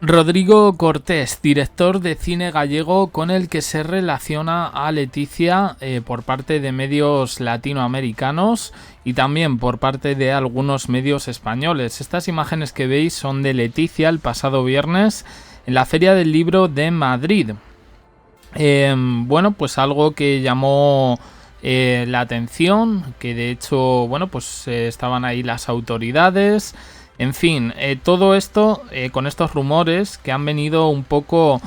Rodrigo Cortés, director de cine gallego con el que se relaciona a Leticia por parte de medios latinoamericanos y también por parte de algunos medios españoles. Estas imágenes que veis son de Leticia el pasado viernes en la Feria del Libro de Madrid. Bueno, pues algo que llamó la atención, que de hecho, bueno, pues estaban ahí las autoridades. En fin, todo esto con estos rumores que han venido un poco...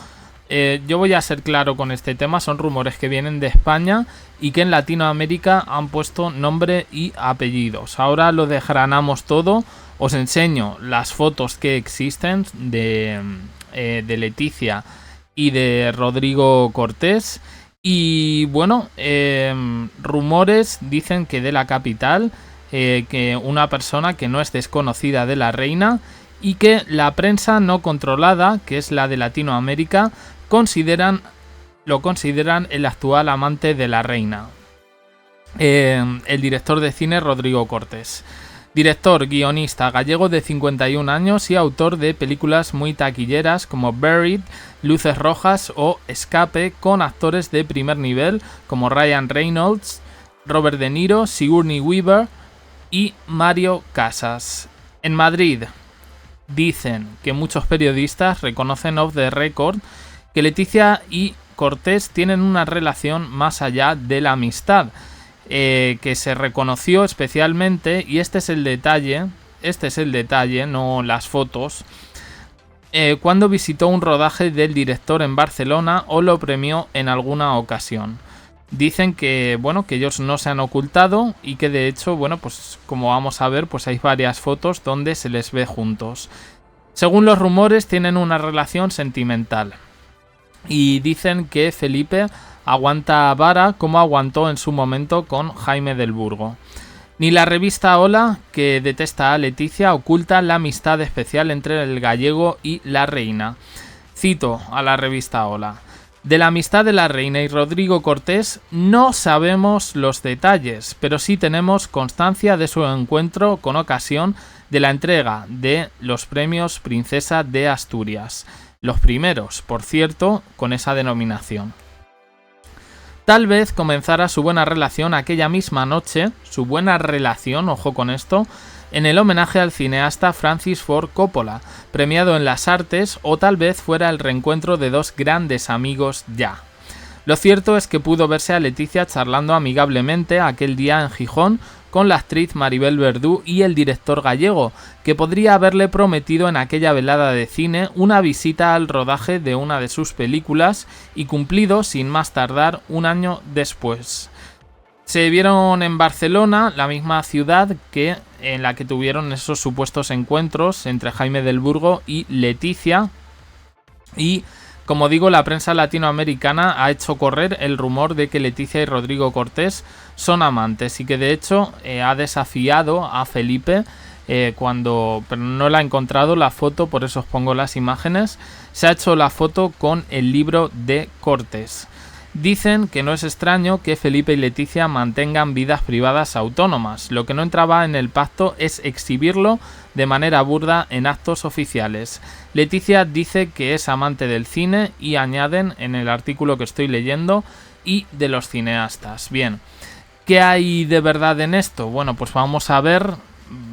yo voy a ser claro con este tema, son rumores que vienen de España y que en Latinoamérica han puesto nombre y apellidos. Ahora lo desgranamos todo, os enseño las fotos que existen de Leticia y de Rodrigo Cortés. Y bueno, rumores dicen que de la capital... que una persona que no es desconocida de la reina y que la prensa no controlada, que es la de Latinoamérica, lo consideran el actual amante de la reina. El director de cine Rodrigo Cortés. Director, guionista gallego de 51 años y autor de películas muy taquilleras como Buried, Luces Rojas o Escape, con actores de primer nivel como Ryan Reynolds, Robert De Niro, Sigourney Weaver y Mario Casas. En Madrid dicen que muchos periodistas reconocen off the record que Leticia y Cortés tienen una relación más allá de la amistad, que se reconoció especialmente, y este es el detalle, no las fotos, cuando visitó un rodaje del director en Barcelona o lo premió en alguna ocasión. Dicen que, bueno, que ellos no se han ocultado y que de hecho, bueno, pues como vamos a ver, pues hay varias fotos donde se les ve juntos. Según los rumores, tienen una relación sentimental. Y dicen que Felipe aguanta vara como aguantó en su momento con Jaime del Burgo. Ni la revista Hola, que detesta a Leticia, oculta la amistad especial entre el gallego y la reina. Cito a la revista Hola. De la amistad de la reina y Rodrigo Cortés no sabemos los detalles, pero sí tenemos constancia de su encuentro con ocasión de la entrega de los premios Princesa de Asturias. Los primeros, por cierto, con esa denominación. Tal vez comenzara su buena relación aquella misma noche, su buena relación, ojo con esto, en el homenaje al cineasta Francis Ford Coppola, premiado en las artes, o tal vez fuera el reencuentro de dos grandes amigos ya. Lo cierto es que pudo verse a Leticia charlando amigablemente aquel día en Gijón con la actriz Maribel Verdú y el director gallego, que podría haberle prometido en aquella velada de cine una visita al rodaje de una de sus películas y cumplido sin más tardar un año después. Se vieron en Barcelona, la misma ciudad que en la que tuvieron esos supuestos encuentros entre Jaime del Burgo y Leticia. Y, como digo, la prensa latinoamericana ha hecho correr el rumor de que Leticia y Rodrigo Cortés son amantes y que de hecho ha desafiado a Felipe pero no la ha encontrado la foto, por eso os pongo las imágenes. Se ha hecho la foto con el libro de Cortés. Dicen que no es extraño que Felipe y Leticia mantengan vidas privadas autónomas. Lo que no entraba en el pacto es exhibirlo de manera burda en actos oficiales. Leticia dice que es amante del cine y añaden en el artículo que estoy leyendo y de los cineastas. Bien, ¿qué hay de verdad en esto? Bueno, pues vamos a ver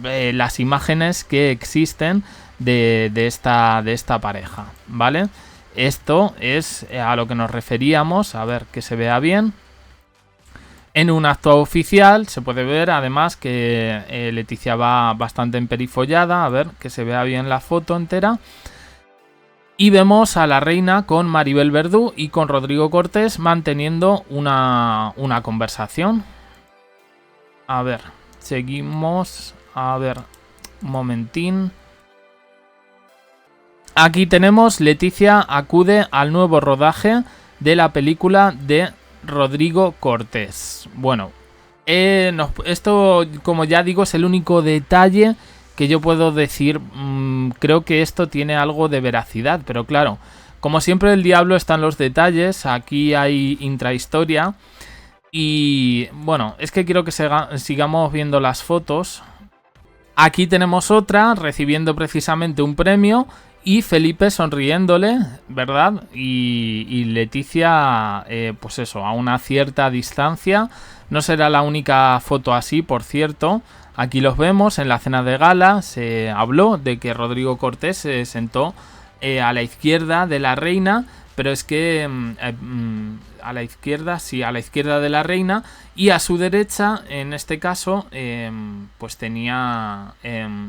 las imágenes que existen de esta pareja, ¿vale? Esto es a lo que nos referíamos, a ver que se vea bien. En un acto oficial se puede ver además que Leticia va bastante emperifollada, a ver que se vea bien la foto entera. Y vemos a la reina con Maribel Verdú y con Rodrigo Cortés manteniendo una conversación. A ver, seguimos, a ver, un momentín. Aquí tenemos Leticia acude al nuevo rodaje de la película de Rodrigo Cortés. Bueno, esto, como ya digo, es el único detalle que yo puedo decir. Creo que esto tiene algo de veracidad, pero claro, como siempre el diablo está en los detalles. Aquí hay intrahistoria. Y bueno, es que quiero que sigamos viendo las fotos. Aquí tenemos otra recibiendo precisamente un premio y Felipe sonriéndole, ¿verdad? Y Leticia, pues eso, a una cierta distancia. No será la única foto así, por cierto. Aquí los vemos en la cena de gala. Se habló de que Rodrigo Cortés se sentó a la izquierda de la reina, pero es que a la izquierda, sí, a la izquierda de la reina, y a su derecha, en este caso, pues tenía,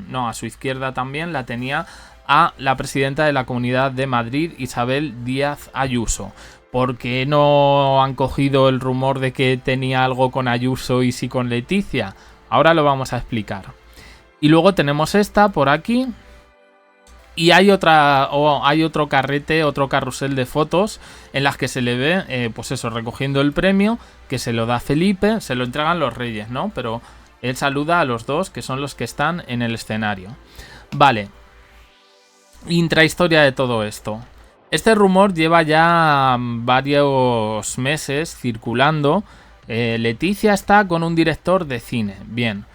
no, a su izquierda también la tenía a la presidenta de la Comunidad de Madrid, Isabel Díaz Ayuso. ¿Por qué no han cogido el rumor de que tenía algo con Ayuso y sí con Leticia? Ahora lo vamos a explicar. Y luego tenemos esta por aquí. Y hay otro carrete, otro carrusel de fotos en las que se le ve, pues eso, recogiendo el premio, que se lo da Felipe, se lo entregan los reyes, ¿no? Pero él saluda a los dos, que son los que están en el escenario. Vale. Intrahistoria de todo esto. Este rumor lleva ya varios meses circulando. Leticia está con un director de cine. Bien.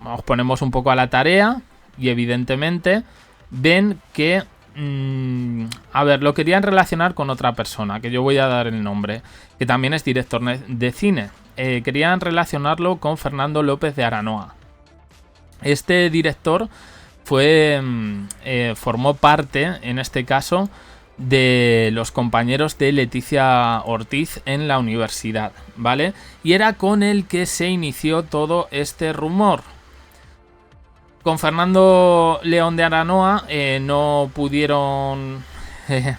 Os ponemos un poco a la tarea. Y evidentemente ven que... a ver, lo querían relacionar con otra persona, que yo voy a dar el nombre, que también es director de cine. Querían relacionarlo con Fernando López de Aranoa. Este director formó parte, en este caso, de los compañeros de Leticia Ortiz en la universidad, ¿vale? Y era con el que se inició todo este rumor. Con Fernando León de Aranoa no pudieron,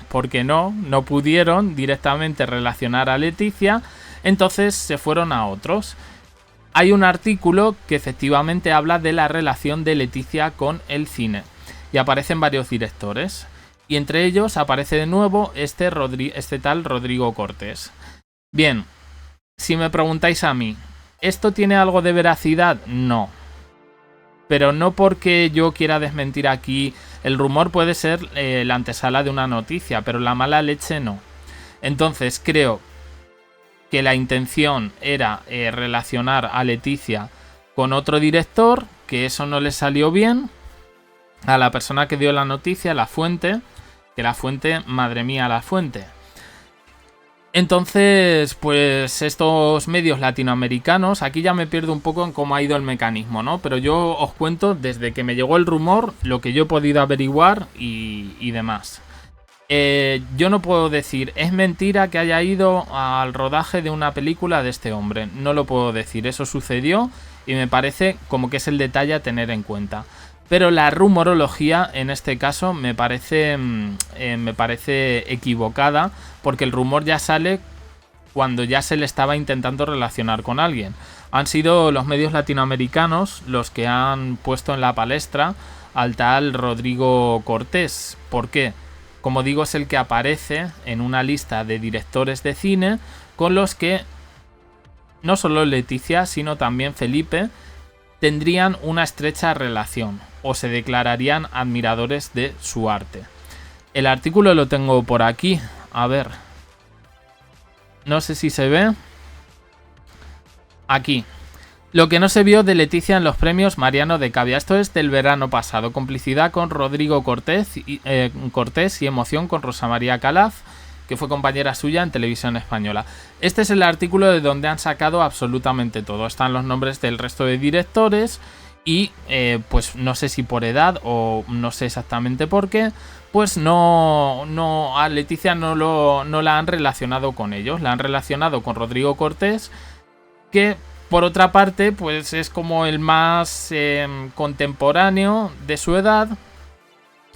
porque no pudieron directamente relacionar a Leticia, entonces se fueron a otros. Hay un artículo que efectivamente habla de la relación de Leticia con el cine y aparecen varios directores. Y entre ellos aparece de nuevo este tal Rodrigo Cortés. Bien, si me preguntáis a mí, ¿esto tiene algo de veracidad? No. Pero no porque yo quiera desmentir aquí. El rumor puede ser la antesala de una noticia, pero la mala leche no. Entonces creo que la intención era relacionar a Leticia con otro director, que eso no le salió bien a la persona que dio la noticia, la fuente, que la fuente, madre mía, la fuente. Entonces, pues estos medios latinoamericanos, aquí ya me pierdo un poco en cómo ha ido el mecanismo, ¿no? Pero yo os cuento desde que me llegó el rumor, lo que yo he podido averiguar y demás. Yo no puedo decir, es mentira que haya ido al rodaje de una película de este hombre. No lo puedo decir, eso sucedió y me parece como que es el detalle a tener en cuenta. Pero la rumorología en este caso me parece equivocada, porque el rumor ya sale cuando ya se le estaba intentando relacionar con alguien. Han sido los medios latinoamericanos los que han puesto en la palestra al tal Rodrigo Cortés. ¿Por qué? Como digo, es el que aparece en una lista de directores de cine con los que no solo Leticia, sino también Felipe tendrían una estrecha relación o se declararían admiradores de su arte. El artículo lo tengo por aquí, a ver, no sé si se ve, aquí. Lo que no se vio de Leticia en los premios Mariano de Cavia. Esto es del verano pasado. Complicidad con Rodrigo Cortés y emoción con Rosa María Calaf, que fue compañera suya en Televisión Española. Este es el artículo de donde han sacado absolutamente todo. Están los nombres del resto de directores y pues no sé si por edad o no sé exactamente por qué, pues no a Leticia no la han relacionado con ellos. La han relacionado con Rodrigo Cortés, que por otra parte pues es como el más contemporáneo de su edad,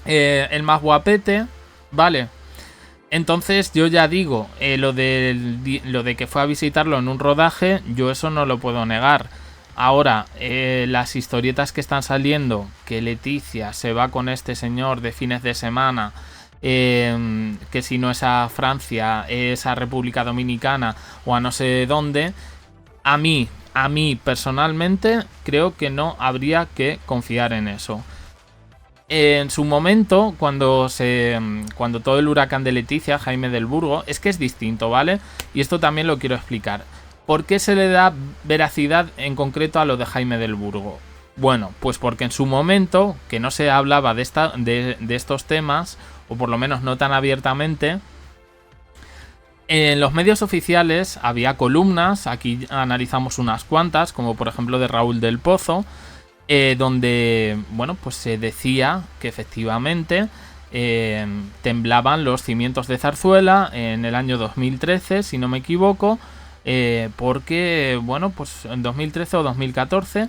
el más guapete, ¿vale? Entonces yo ya digo, lo de que fue a visitarlo en un rodaje, yo eso no lo puedo negar. Ahora, las historietas que están saliendo, que Leticia se va con este señor de fines de semana, que si no es a Francia, es a República Dominicana o a no sé dónde, a mí personalmente creo que no habría que confiar en eso. En su momento, cuando todo el huracán de Leticia, Jaime del Burgo, es que es distinto, ¿vale? Y esto también lo quiero explicar. ¿Por qué se le da veracidad en concreto a lo de Jaime del Burgo? Bueno, pues porque en su momento, que no se hablaba de estos temas, o por lo menos no tan abiertamente, en los medios oficiales había columnas, aquí analizamos unas cuantas, como por ejemplo de Raúl del Pozo, donde, bueno, pues se decía que efectivamente temblaban los cimientos de Zarzuela en el año 2013, si no me equivoco, porque, bueno, pues en 2013 o 2014,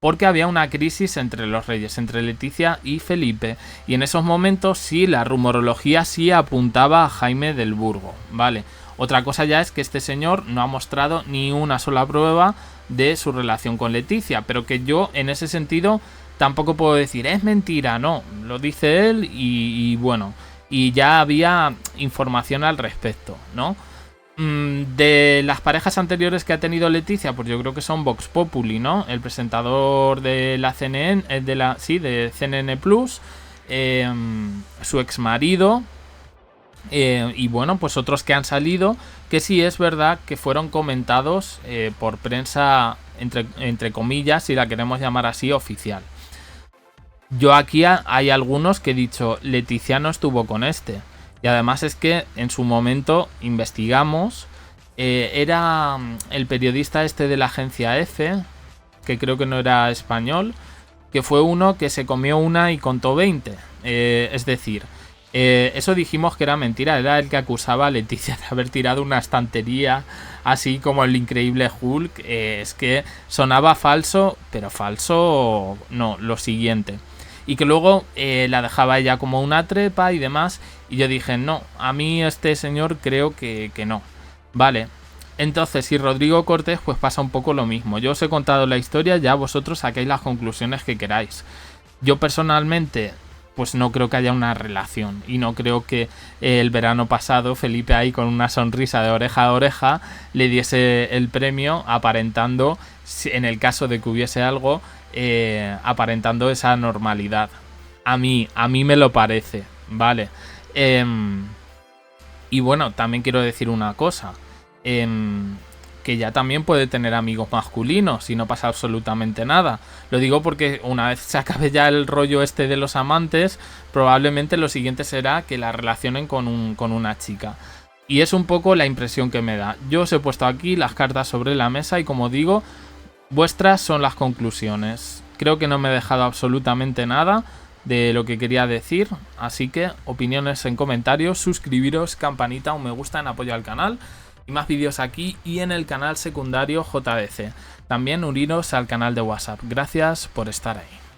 porque había una crisis entre los reyes, entre Leticia y Felipe, y en esos momentos sí, la rumorología sí apuntaba a Jaime del Burgo, ¿vale? Otra cosa ya es que este señor no ha mostrado ni una sola prueba de su relación con Leticia, pero que yo en ese sentido tampoco puedo decir es mentira, no, lo dice él y bueno, y ya había información al respecto, ¿no? De las parejas anteriores que ha tenido Leticia, pues yo creo que son Vox Populi, ¿no? El presentador de la CNN, de CNN Plus, su ex marido, y bueno, pues otros que han salido, que sí es verdad que fueron comentados por prensa, entre comillas, si la queremos llamar así, oficial. Yo aquí hay algunos que he dicho, Leticia no estuvo con este. Y además es que en su momento investigamos, era el periodista este de la agencia F, que creo que no era español, que fue uno que se comió una y contó 20. Es decir, eso dijimos que era mentira, era el que acusaba a Leticia de haber tirado una estantería, así como el increíble Hulk. Es que sonaba falso, pero falso no, lo siguiente. Y que luego la dejaba ella como una trepa y demás. Y yo dije, no, a mí este señor creo que no. Vale, entonces, y Rodrigo Cortés, pues pasa un poco lo mismo. Yo os he contado la historia, ya vosotros saquéis las conclusiones que queráis. Yo personalmente, pues no creo que haya una relación. Y no creo que el verano pasado Felipe ahí con una sonrisa de oreja a oreja le diese el premio aparentando, en el caso de que hubiese algo, aparentando esa normalidad. A mí me lo parece, ¿vale? Y bueno, también quiero decir una cosa. Que ya también puede tener amigos masculinos y no pasa absolutamente nada. Lo digo porque una vez se acabe ya el rollo este de los amantes, probablemente lo siguiente será que la relacionen con una chica. Y es un poco la impresión que me da. Yo os he puesto aquí las cartas sobre la mesa y, como digo, vuestras son las conclusiones. Creo que no me he dejado absolutamente nada de lo que quería decir, así que opiniones en comentarios, suscribiros, campanita, un me gusta en apoyo al canal y más vídeos aquí y en el canal secundario JDC. También uniros al canal de WhatsApp. Gracias por estar ahí.